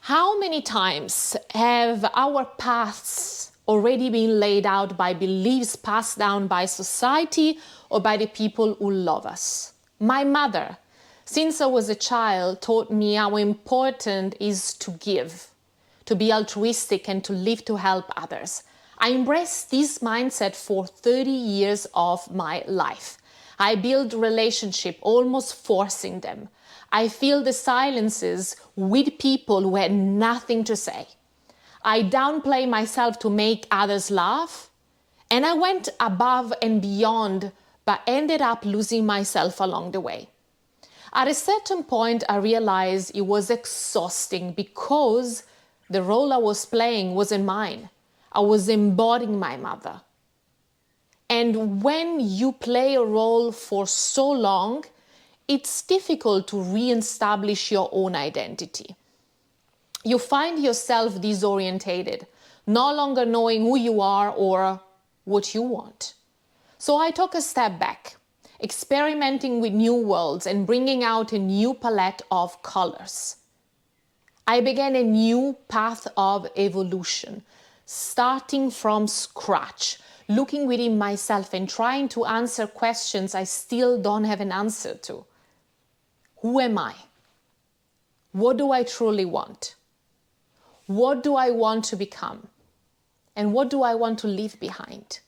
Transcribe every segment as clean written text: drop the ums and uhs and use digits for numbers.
How many times have our paths already been laid out by beliefs passed down by society or by the people who love us? My mother, since I was a child, taught me how important it is to give, to be altruistic and to live to help others. I embraced this mindset for 30 years of my life. I build relationships, almost forcing them. I fill the silences with people who had nothing to say. I downplay myself to make others laugh. And I went above and beyond, but ended up losing myself along the way. At a certain point, I realized it was exhausting because the role I was playing wasn't mine. I was embodying my mother. And when you play a role for so long, it's difficult to re-establish your own identity. You find yourself disorientated, no longer knowing who you are or what you want. So I took a step back, experimenting with new worlds and bringing out a new palette of colors. I began a new path of evolution, starting from scratch, looking within myself and trying to answer questions I still don't have an answer to. Who am I? What do I truly want? What do I want to become? And what do I want to leave behind?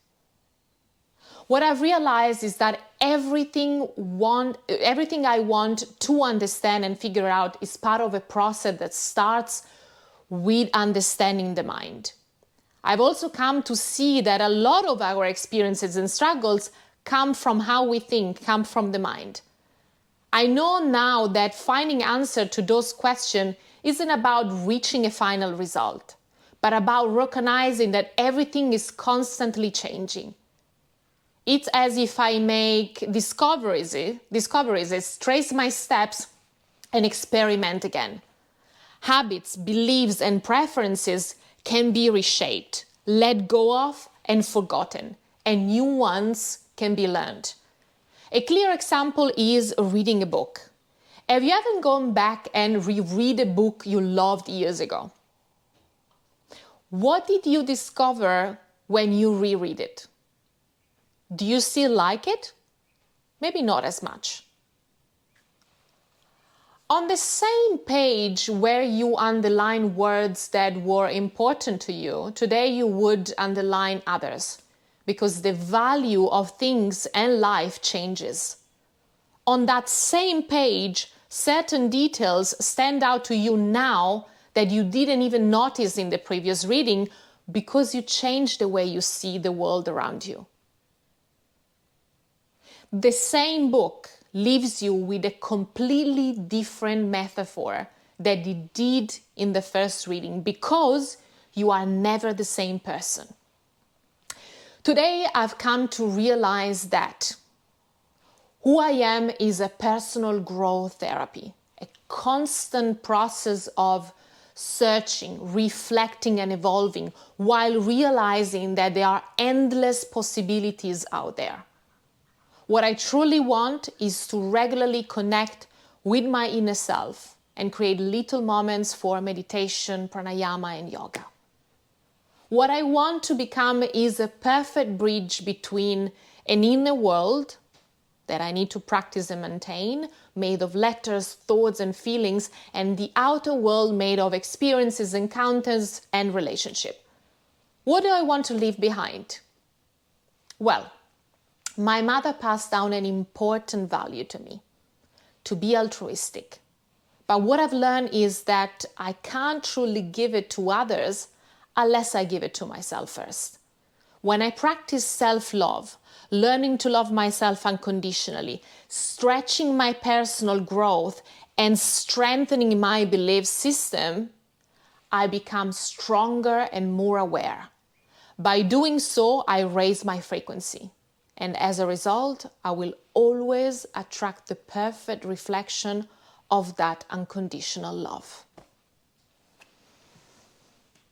What I've realized is that everything I want to understand and figure out is part of a process that starts with understanding the mind. I've also come to see that a lot of our experiences and struggles come from how we think, come from the mind. I know now that finding answer to those questions isn't about reaching a final result, but about recognizing that everything is constantly changing. It's as if I make discoveries, trace my steps and experiment again. Habits, beliefs, and preferences can be reshaped, let go of, and forgotten, and new ones can be learned. A clear example is reading a book. Have you ever gone back and reread a book you loved years ago? What did you discover when you reread it? Do you still like it? Maybe not as much. On the same page where you underline words that were important to you, today you would underline others because the value of things and life changes. On that same page, certain details stand out to you now that you didn't even notice in the previous reading because you changed the way you see the world around you. The same book leaves you with a completely different metaphor that it did in the first reading because you are never the same person. Today, I've come to realize that who I am is a personal growth therapy, a constant process of searching, reflecting, and evolving while realizing that there are endless possibilities out there. What I truly want is to regularly connect with my inner self and create little moments for meditation, pranayama, and yoga. What I want to become is a perfect bridge between an inner world that I need to practice and maintain, made of letters, thoughts, and feelings, and the outer world made of experiences, encounters, and relationship. What do I want to leave behind? Well, my mother passed down an important value to me, to be altruistic. But what I've learned is that I can't truly give it to others unless I give it to myself first. When I practice self-love, learning to love myself unconditionally, stretching my personal growth, and strengthening my belief system, I become stronger and more aware. By doing so, I raise my frequency. And as a result, I will always attract the perfect reflection of that unconditional love.